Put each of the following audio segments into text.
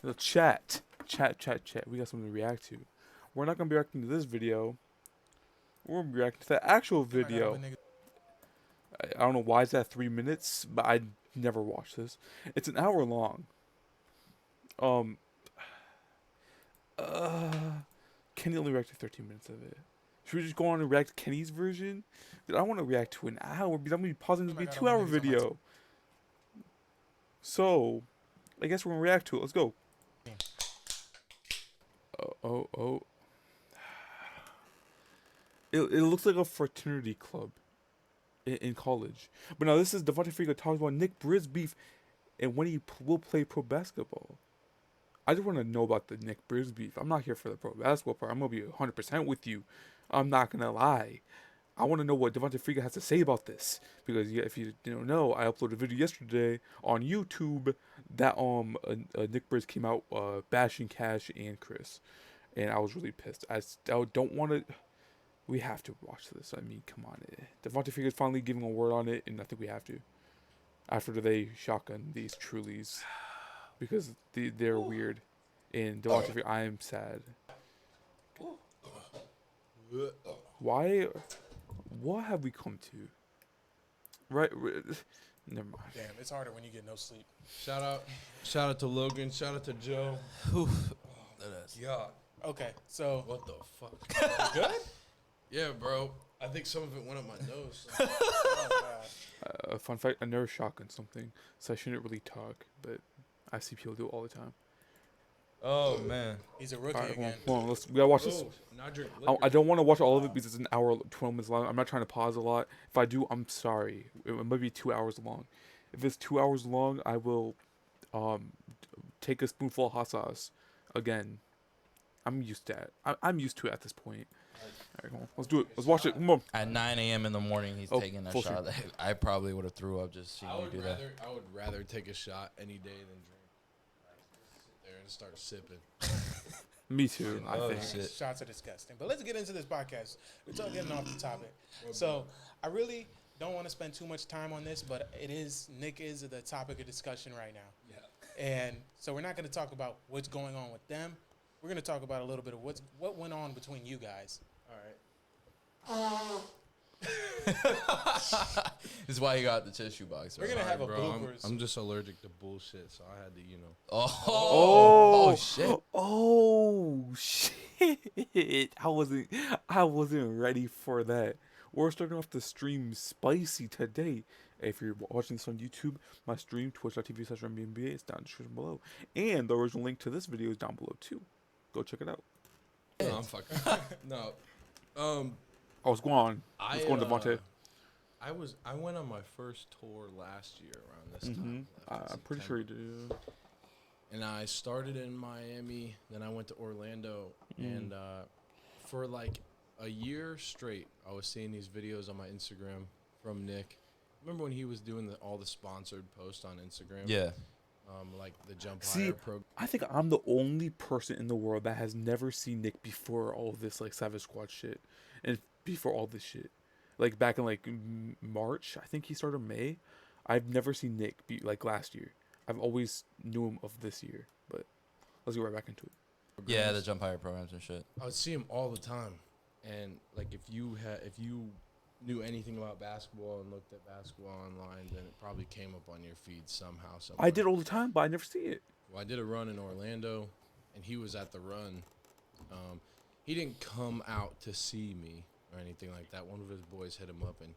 The chat. Chat. We got something to react to. We're not gonna be reacting to this video. We're gonna be reacting to the actual video. I don't know why it's at 3 minutes, but I never watched this. It's an hour long. Kenny only reacted 13 minutes of it. Should we just go on and react to Kenny's version? Dude, I want to react to an hour because I'm gonna be pausing this to be a 2-hour video. So, I guess we're gonna react to it. Let's go. Oh. It looks like a fraternity club in college. But now this is Devontae Friga talks about Nick Briz beef and when he will play pro basketball. I just want to know about the Nick Briz beef. I'm not here for the pro basketball part. I'm going to be 100% with you. I'm not going to lie. I want to know what Devontae Friga has to say about this. Because if you don't know, I uploaded a video yesterday on YouTube that Nick Briz came out bashing Cash and Chris. And I was really pissed. I don't want to... We have to watch this. I mean, come on. Devontae Friga is finally giving a word on it, and I think we have to. After they shotgun these Trulies. Because they're weird. And Devontae Friga, I am sad. Why? What have we come to? Right? Never mind. Damn, it's harder when you get no sleep. Shout out to Logan. Shout out to Joe. Yeah. Okay, so What the fuck? you good? Yeah, bro. I think some of it went up my nose. Oh, God. Fun fact, I never shotgun something, so I shouldn't really talk, but I see people do it all the time. Oh man. He's a rookie Alright, again. we gotta watch this. Not drink I don't want to watch all of it because it's an hour, 12 minutes long. I'm not trying to pause a lot. If I do, I'm sorry. It might be 2 hours long. If it's 2 hours long, I will take a spoonful of hot sauce again. I'm used to it. I'm used to it at this point. Alright, come on. Let's do it. Let's watch it. Come on. At 9 a.m. in the morning, he's taking a full shot. I probably would have threw up just seeing you do that. I would rather take a shot any day than drink. Like, sit there and start sipping. Me too, I think. shit. Shots are disgusting. But let's get into this podcast. We're talking getting off the topic. So I really don't want to spend too much time on this, but Nick is the topic of discussion right now. Yeah. And so we're not going to talk about what's going on with them. We're going to talk about a little bit of what went on between you guys. All right. This is why you got the tissue box. We're Right? gonna have a Bro, bloopers. I'm just allergic to bullshit, so I had to, Oh shit! Oh shit! I wasn't ready for that. We're starting off the stream spicy today. If you're watching this on YouTube, my stream twitch.tv/RemyNBA is down in the description below, and the original link to this video is down below too. Go check it out. No, I'm fucking. No. What's going on? What's going on, Devontae? I went on my first tour last year around this time. I'm pretty sure you did. And I started in Miami, then I went to Orlando, and for like a year straight, I was seeing these videos on my Instagram from Nick. Remember when he was doing all the sponsored posts on Instagram? Yeah. Like the Jump See, Higher program. I think I'm the only person in the world that has never seen Nick before all this like Savage Squad shit, and before all this shit, like back in like March. I think he started May. I've never seen Nick like last year. I've always knew him of this year, but let's get right back into it. Yeah, the jump higher programs and shit. I would see him all the time, and like if you knew anything about basketball and looked at basketball online, then it probably came up on your feed somehow. Somewhere. I did all the time, but I never see it. Well, I did a run in Orlando, and he was at the run. He didn't come out to see me or anything like that. One of his boys hit him up, and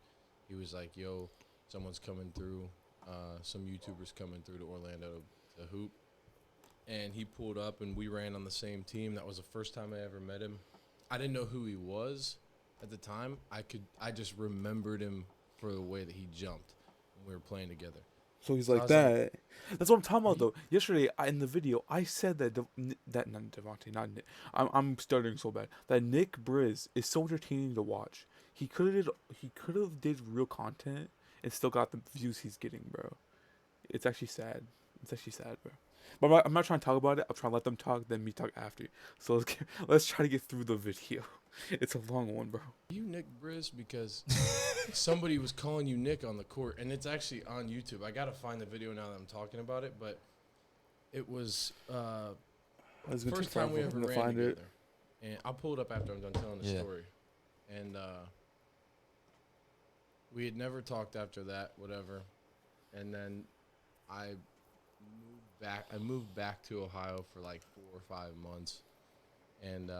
he was like, yo, someone's coming through, some YouTubers coming through to Orlando to hoop. And he pulled up, and we ran on the same team. That was the first time I ever met him. I didn't know who he was at the time. I just remembered him for the way that he jumped when we were playing together. So he's like that. That's what I'm talking about, though. Yesterday, in the video, I said that not Devontae, not Nick. I'm stuttering so bad. That Nick Briz is so entertaining to watch. He could have did real content and still got the views he's getting, bro. It's actually sad. It's actually sad, bro. But I'm not trying to talk about it. I'm trying to let them talk, then me talk after. So let's try to get through the video. It's a long one, bro. You Nick Briz because somebody was calling you Nick on the court, and it's actually on YouTube. I gotta find the video now that I'm talking about it, but It was It's gonna first take time we forever ever to ran find together. it. And I'll pull it up after I'm done telling the Yeah. story. And we had never talked after that, whatever. And then I moved back to Ohio for like 4 or 5 months. And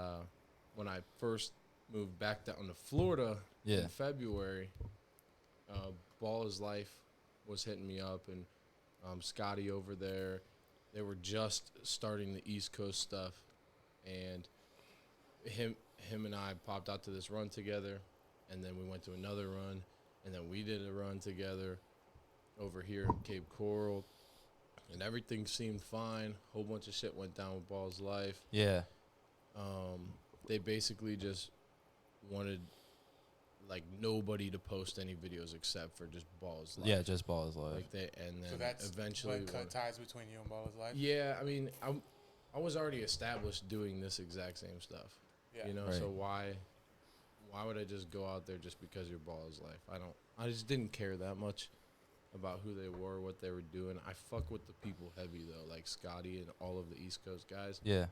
when I first moved back down to Florida Yeah. in February, Ball is Life was hitting me up, and Scotty over there, they were just starting the East Coast stuff, and him and I popped out to this run together, and then we went to another run, and then we did a run together over here in Cape Coral, and everything seemed fine. Whole bunch of shit went down with Ball's Life. Yeah. They basically just wanted like nobody to post any videos except for just Ball's Life. Yeah, just Balls Live. Like they, and then So that's eventually what cut ties between you and Baller's Life. yeah, I mean, I was already established doing this exact same stuff. Yeah. You know, Right. so why would I just go out there just because your Ball is Life? I just didn't care that much about who they were, what they were doing. I fuck with the people heavy though, like Scotty and all of the East Coast guys. Yeah.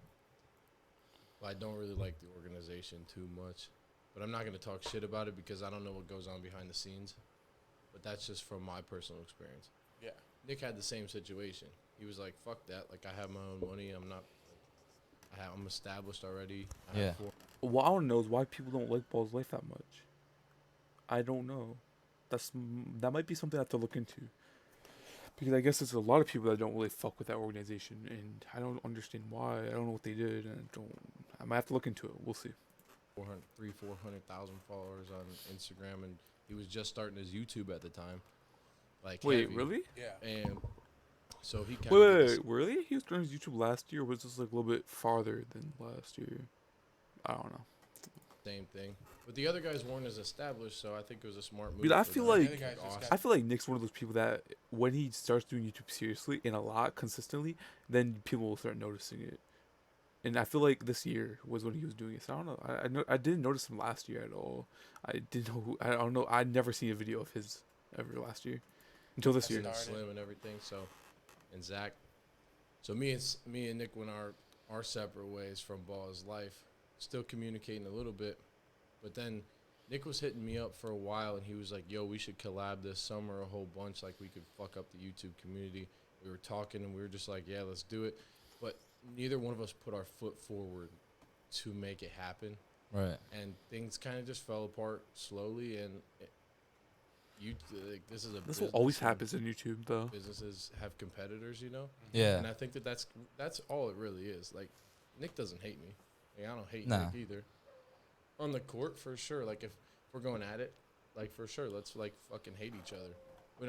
But I don't really like the organization too much. But I'm not going to talk shit about it because I don't know what goes on behind the scenes. But that's just from my personal experience. Yeah. Nick had the same situation. He was like, fuck that. Like, I have my own money. I'm established already. I have Yeah. 4 What I want to know is why people don't like Ball's Life that much. I don't know. That might be something I have to look into. Because I guess there's a lot of people that don't really fuck with that organization, and I don't understand why. I don't know what they did, and I might have to look into it. We'll see. 400,000 followers on Instagram, and he was just starting his YouTube at the time. Like, Wait, heavy. really? Yeah. And so he kind Wait, really? He was doing his YouTube last year, or was this like a little bit farther than last year? I don't know. same thing. But the other guys weren't as established, so I think it was a smart move. Dude, I for feel them. like- The other guys just Awesome. got- I feel like Nick's one of those people that when he starts doing YouTube seriously and a lot consistently, then people will start noticing it. And I feel like this year was when he was doing it. So I don't know. I didn't notice him last year at all. I didn't know. I don't know. I'd never seen a video of his ever last year until this That's year. and started. Slim and everything. So, and Zach. So me and Nick went our separate ways from Ball's Life. Still communicating a little bit, but then Nick was hitting me up for a while, and he was like, "Yo, we should collab this summer a whole bunch. Like we could fuck up the YouTube community." We were talking, and we were just like, "Yeah, let's do it." But neither one of us put our foot forward to make it happen, Right. and things kind of just fell apart slowly. And this is a This will business, always and happen in YouTube, though. Businesses have competitors, you know. Yeah. And I think that's all it really is. Like, Nick doesn't hate me. Like, I don't hate Nah. Nick either. On the court, for sure. Like, if we're going at it, like, for sure, let's, like, fucking hate each other. We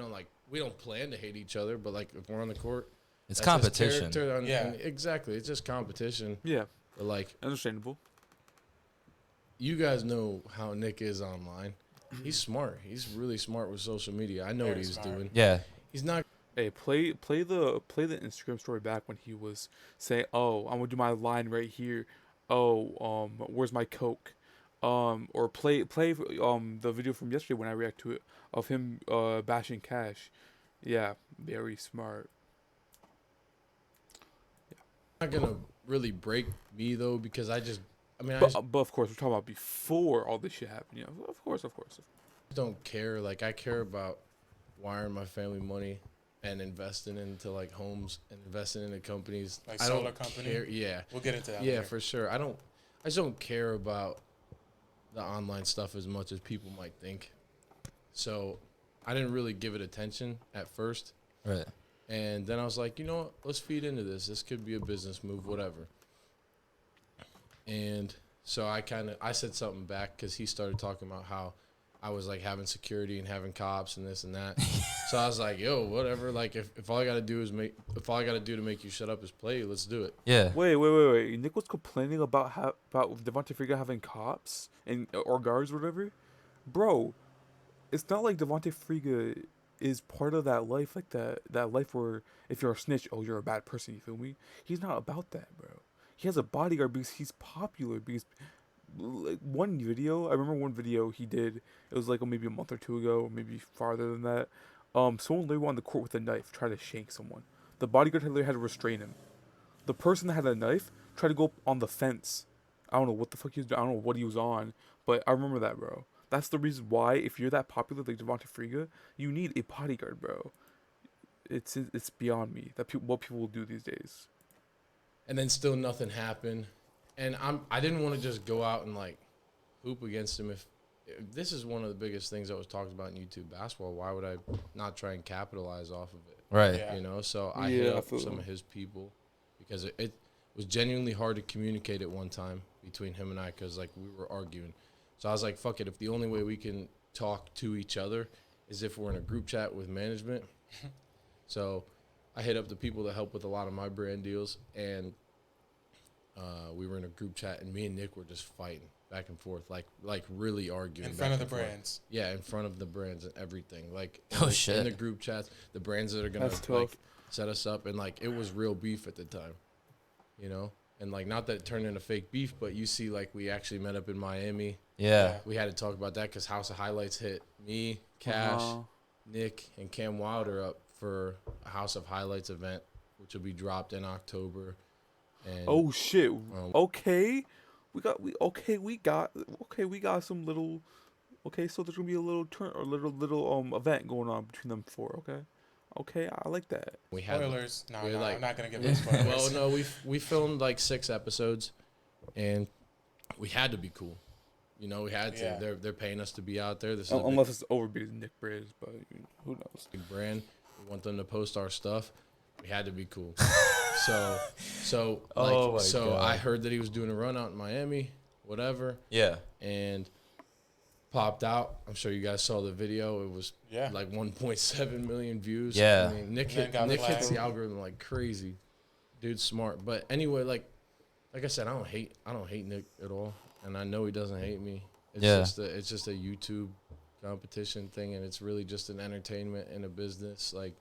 don't plan to hate each other, but, like, if we're on the court, It's that's his competition. character Yeah. and exactly. It's just competition. Yeah, But, like, understandable. you guys know how Nick is online. He's smart. He's really smart with social media. I know what Very he's smart. doing. Yeah. He's not Hey, play the Instagram story back when he was saying, "Oh, I'm gonna do my line right here. Oh, where's my Coke?" Or play the video from yesterday when I react to it of him bashing Cash. Yeah, very smart. not gonna really break me though because I mean, I But, just but of course, we're talking about before all this shit happened. You know, of course. don't care. Like, I care about wiring my family money and investing into like homes and investing into companies. Like I solar don't company? care. Yeah, We'll get into that. yeah, later. for sure. I just don't care about the online stuff as much as people might think. So I didn't really give it attention at first. Right. And then I was like, you know what? Let's feed into this. This could be a business move, whatever. And so I said something back because he started talking about how I was like having security and having cops and this and that. So I was like, yo, whatever. Like if all I gotta do to make you shut up is play, let's do it. Yeah. Wait. Nick was complaining about Devontae Friga having cops and or guards or whatever. Bro, it's not like Devontae Friga is part of that life, like that life where if you're a snitch, oh, you're a bad person. You feel me? He's not about that, bro. He has a bodyguard because he's popular. Because like one video, I remember one video he did. It was like maybe a month or two ago, maybe farther than that. Someone literally on the court with a knife tried to shank someone. The bodyguard had to restrain him. The person that had a knife tried to go up on the fence. I don't know what the fuck he was doing. I don't know what he was on, but I remember that, bro. That's the reason why, if you're that popular like Devontae Friga, you need a bodyguard, bro. It's beyond me that what people will do these days. And then still nothing happened. And I didn't want to just go out and like hoop against him. If this is one of the biggest things that was talked about in YouTube basketball, why would I not try and capitalize off of it? Right. Yeah. You know, so I hit up some of his people because it was genuinely hard to communicate at one time between him and I because like we were arguing. So I was like, fuck it. If the only way we can talk to each other is if we're in a group chat with management. So I hit up the people that help with a lot of my brand deals, and we were in a group chat, and me and Nick were just fighting back and forth, like really arguing. In front of the brands. Yeah, in front of the brands and everything. Like Shit. In the group chats, the brands that are gonna like set us up, and like it was real beef at the time, you know. And like not that it turned into fake beef, but you see, like we actually met up in Miami. Yeah. We had to talk about that because House of Highlights hit me, Cash, Nick, and Cam Wilder up for a House of Highlights event, which will be dropped in October. And Oh shit. Okay. We got some little. Okay, so there's gonna be a little little event going on between them four. Okay, I like that. we had Spoilers. No, like- I'm not gonna give them spoilers. well, no, we filmed like 6 episodes, and we had to be cool. You know, we had to. Yeah. They're paying us to be out there. This is a Unless it's overbeat Nick Briz, but who knows? big brand. We want them to post our stuff. We had to be cool. So Oh my God. I heard that he was doing a run out in Miami, whatever, Yeah. and popped out. I'm sure you guys saw the video. It was Yeah. like 1.7 million views. Yeah. I mean, Nick And then got hits flagged. the algorithm like crazy. Dude's smart. But anyway, like I said, I don't hate Nick at all, and I know he doesn't hate me. It's Yeah. it's just a YouTube competition thing, and it's really just an entertainment and a business. Like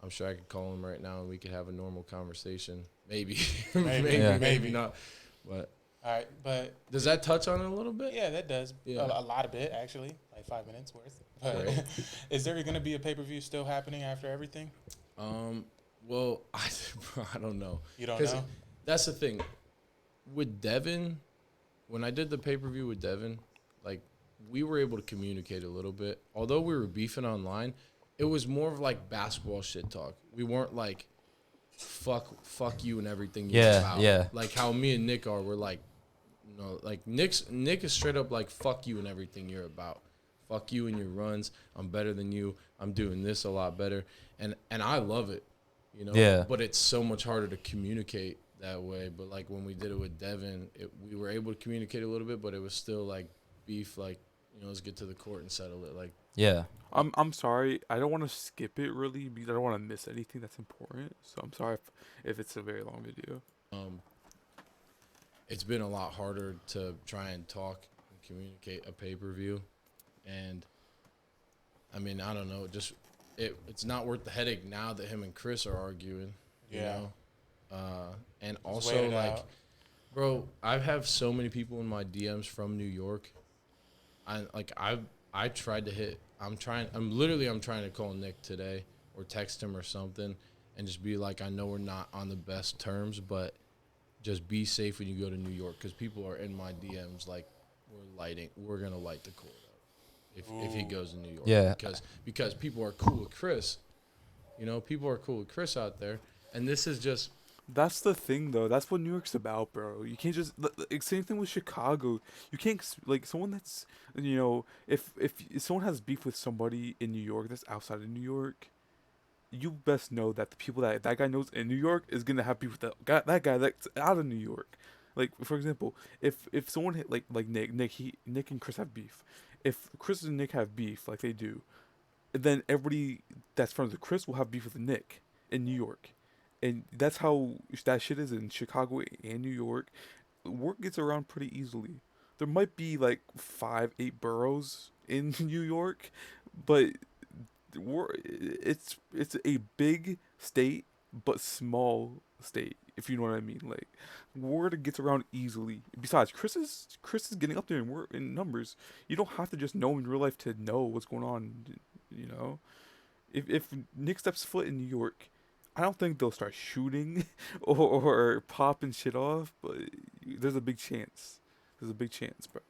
I'm sure I could call him right now and we could have a normal conversation. Maybe. Maybe. Yeah. Maybe not. But All right, but does that touch on it a little bit? yeah, that does Yeah. a lot of it actually, like 5 minutes worth. But Right. is there going to be a pay-per-view still happening after everything? Well, I don't know. You don't 'Cause know. That's the thing. With Devin, when I did the pay-per-view with Devin, like we were able to communicate a little bit. Although we were beefing online, it was more of like basketball shit talk. We weren't like fuck you and everything you're Yeah, about. yeah. Like how me and Nick are, we're like, you know, like Nick is straight up like fuck you and everything you're about. Fuck you and your runs. I'm better than you. I'm doing this a lot better. And I love it. You know? Yeah. But it's so much harder to communicate that way. But like when we did it with Devin, we were able to communicate a little bit, but it was still like beef, like, you know, let's get to the court and settle it. Like, Yeah. I'm sorry. I don't want to skip it really because I don't want to miss anything that's important. So I'm sorry if it's a very long video. it's been a lot harder to try and talk and communicate a pay-per-view. And I mean, I don't know, just it's not worth the headache now that him and Chris are arguing. Yeah. You know? And Just also wait it like, out. bro, I have so many people in my DMs from New York. I tried to hit. I'm trying to call Nick today or text him or something and just be like, I know we're not on the best terms, but just be safe when you go to New York because people are in my DMs like we're gonna light the court up if he goes to New York. Yeah. Because people are cool with Chris. You know, people are cool with Chris out there, and this is just. That's the thing, though. That's what New York's about, bro. You can't just same thing with Chicago. You can't like someone that's if someone has beef with somebody in New York that's outside of New York, you best know that the people that guy knows in New York is gonna have beef with that guy that's out of New York. Like for example, if someone hit like Nick and Chris have beef. If Chris and Nick have beef like they do, then everybody that's friends with Chris will have beef with Nick in New York. And that's how that shit is in Chicago and New York. Work gets around pretty easily. There might be like 5-8 boroughs in New York, but it's a big state but small state, if you know what I mean. Like word gets around easily. Besides, Chris is getting up there in numbers. You don't have to just know him in real life to know what's going on. You know, if Nick steps foot in New York, I don't think they'll start shooting or popping shit off, but there's a big chance. There's a big chance, bro.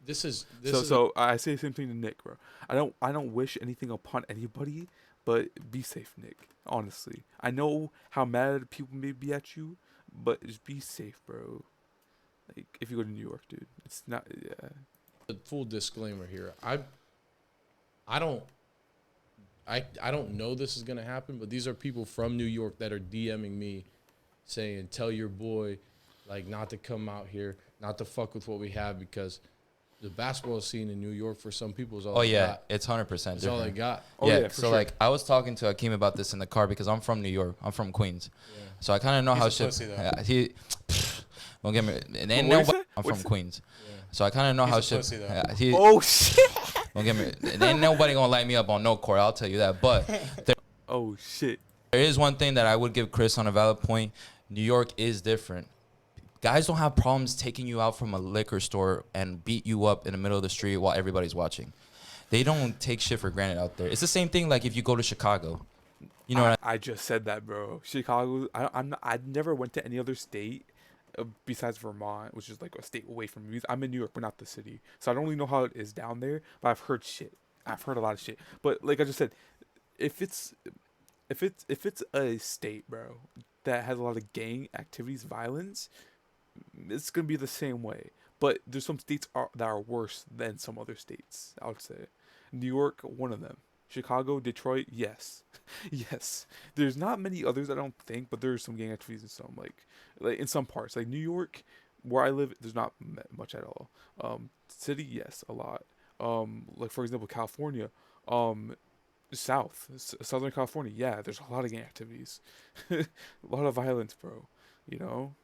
This is So I say the same thing to Nick, bro. I don't wish anything upon anybody, but be safe, Nick. Honestly, I know how mad people may be at you, but just be safe, bro. Like if you go to New York, dude, it's not. Yeah. a full disclaimer here. I don't know this is gonna happen, but these are people from New York that are DMing me saying, tell your boy like not to come out here, not to fuck with what we have, because the basketball scene in New York for some people is all they got. It's 100% It's different. all they got. Oh, yeah, yeah, for so sure. like I was talking to Akeem about this in the car because I'm from New York. I'm from Queens. Yeah. So I kind of know He's how a shit. pussy, though. Yeah, don't get me. It ain't What'd you nobody. say? I'm What'd from you say? Queens. Yeah. So I kind of know He's how a shit. pussy, though. Yeah, Oh shit. don't get me. It ain't nobody gonna light me up on no court. I'll tell you that. But Oh shit. there is one thing that I would give Chris on a valid point. New York is different. Guys don't have problems taking you out from a liquor store and beat you up in the middle of the street while everybody's watching. They don't take shit for granted out there. It's the same thing like if you go to Chicago. You know what I just said that, bro. Chicago. I never went to any other state besides Vermont, which is like a state away from me. I'm in New York, but not the city, so I don't really know how it is down there. But I've heard shit. I've heard a lot of shit. But like I just said, if it's a state, bro, that has a lot of gang activities, violence, it's gonna be the same way. But there's some states that are worse than some other states. I would say, New York, one of them. Chicago, Detroit, yes, yes. There's not many others, I don't think, but there's some gang activities in some, like in some parts, like New York, where I live. There's not much at all. City, yes, a lot. Like for example, California, Southern California, yeah, there's a lot of gang activities, a lot of violence, bro. You know,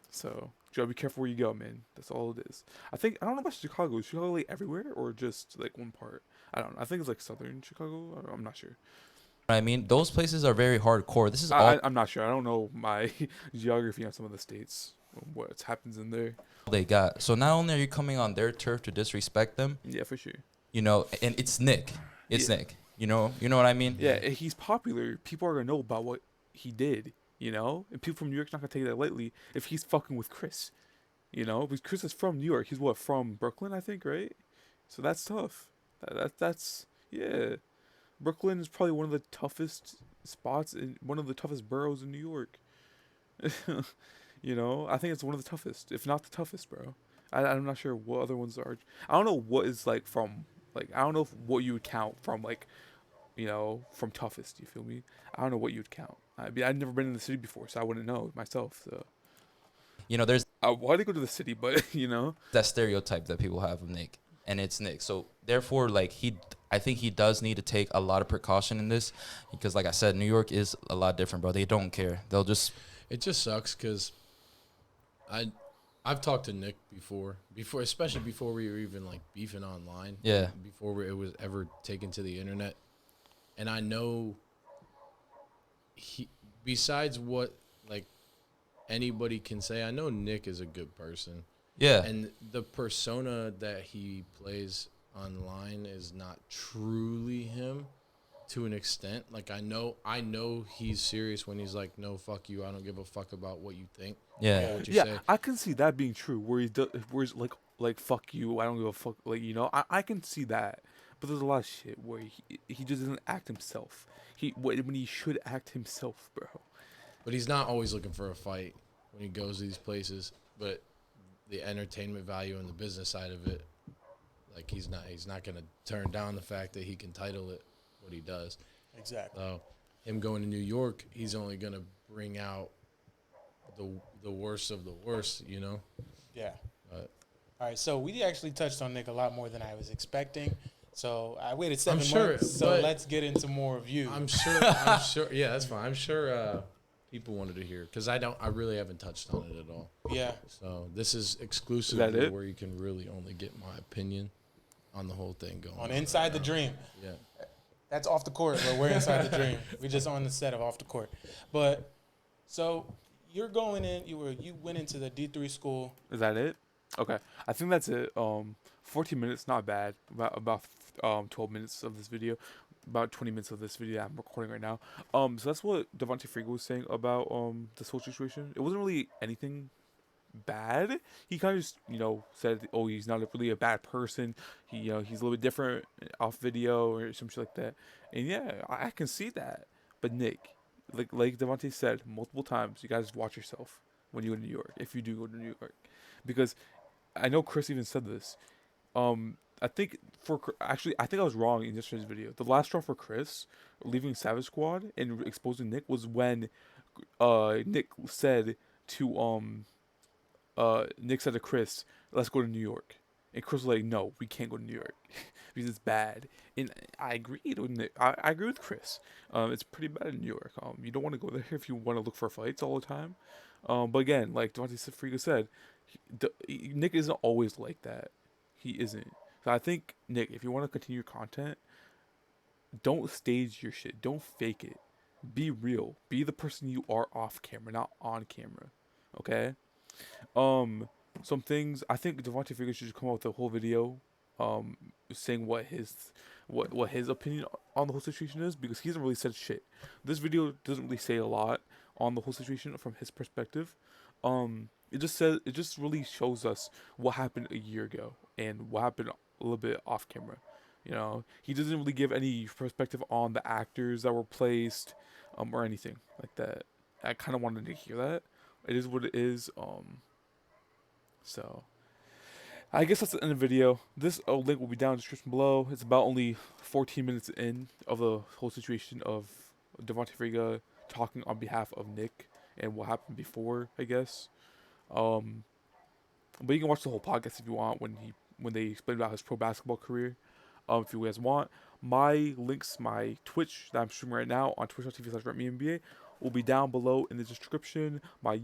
so you gotta be careful where you go, man. That's all it is. I don't know about Chicago. Is Chicago like everywhere or just like one part? I don't know. I think it's like southern Chicago. I'm not sure. I mean? Those places are very hardcore. This is all I'm not sure. I don't know my geography on some of the states. What happens in there? they got. So not only are you coming on their turf to disrespect them, Yeah, for sure. you know, and it's Nick. It's Yeah. Nick. You know what I mean? Yeah, he's popular. People are gonna know about what he did. You know, and people from New York's not gonna take that lightly if he's fucking with Chris. You know, because Chris is from New York. He's what, from Brooklyn, I think, right? So that's tough. That's yeah. Brooklyn is probably one of the toughest spots in one of the toughest boroughs in New York. You know, I think it's one of the toughest, if not the toughest, bro. I'm not sure what other ones are. I don't know what is like from like I don't know what you would count from like, you know, from toughest. You feel me? I don't know what you'd count. I'd never been in the city before, so I wouldn't know myself. So You know, there's I wanted to go to the city, but you know, that stereotype that people have of Nick, and it's Nick. So therefore, like I think he does need to take a lot of precaution in this, because like I said, New York is a lot different, bro. They don't care. They'll just It just sucks because I've talked to Nick before, especially before we were even like beefing online. Yeah. Before it was ever taken to the internet, and I know besides what like anybody can say, I know Nick is a good person. yeah. And the persona that he plays online is not truly him to an extent. Like I know he's serious when he's like, no, fuck you. I don't give a fuck about what you think. Yeah. What you yeah, say. I can see that being true. Where he's like fuck you. I don't give a fuck. Like you know, I can see that. But there's a lot of shit where he just doesn't act himself. When he should act himself, bro. But he's not always looking for a fight when he goes to these places. But the entertainment value and the business side of it, like he's not gonna turn down the fact that he can title it what he does. Exactly. So him going to New York, he's only gonna bring out the worst of the worst, you know. Yeah. But All right. So we actually touched on Nick a lot more than I was expecting. So I waited 7 sure, months. So but let's get into more of you. I'm sure. Yeah, that's fine. I'm sure people wanted to hear because I really haven't touched on it at all. Yeah. So this is exclusively it? where you can really only get my opinion on the whole thing going On Inside the Dream. Yeah. That's off the court, but we're inside the dream. We're just on the set of Off the Court. But so you're going in. You went into the D3 school. Is that it? Okay, I think that's it. 14 minutes, not bad. About 12 minutes of this video. about 20 minutes of this video I'm recording right now. So that's what Devontae Friga was saying about this whole situation. It wasn't really anything bad. He kind of just, said, oh, he's not really a bad person. He, he's a little bit different off video or some shit like that. And yeah, I can see that. But Nick, like Devontae said multiple times, you guys watch yourself when you go to New York, if you do go to New York, because I know Chris even said this. I think I think I was wrong in yesterday's video. The last straw for Chris leaving Savage Squad and exposing Nick was when Nick said to Chris, let's go to New York. And Chris was like, no, we can't go to New York because it's bad. And I agreed with Nick. I agree with Chris. It's pretty bad in New York. You don't want to go there if you want to look for fights all the time. But again, like Devontae Friga said, Nick isn't always like that. He isn't. So I think, Nick, if you want to continue your content, don't stage your shit. Don't fake it. Be real. Be the person you are off camera, not on camera. Okay? Some things, I think Devontae Friga should just come out with a whole video saying what his opinion on the whole situation is, because he hasn't really said shit. This video doesn't really say a lot on the whole situation from his perspective. It just really shows us what happened a year ago and what happened a little bit off camera. He doesn't really give any perspective on the actors that were placed, or anything like that. I kind of wanted to hear that. It is what it is. So I guess that's the end of the video. This link will be down in the description below. It's about only 14 minutes in of the whole situation of Devontae Friga talking on behalf of Nick and what happened before, I guess. But you can watch the whole podcast if you want when they explain about his pro basketball career. If you guys want, my links, my Twitch that I'm streaming right now on twitch.tv/RemyNBA will be down below in the description. My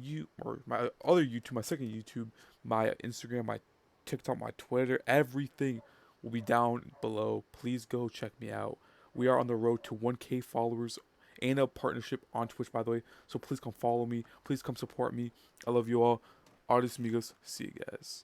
other YouTube, my second YouTube, my Instagram, my TikTok, my Twitter, everything will be down below. Please go check me out. We are on the road to 1K followers and a partnership on Twitch, by the way. So please come follow me. Please come support me. I love you all. Artists amigos. See you guys.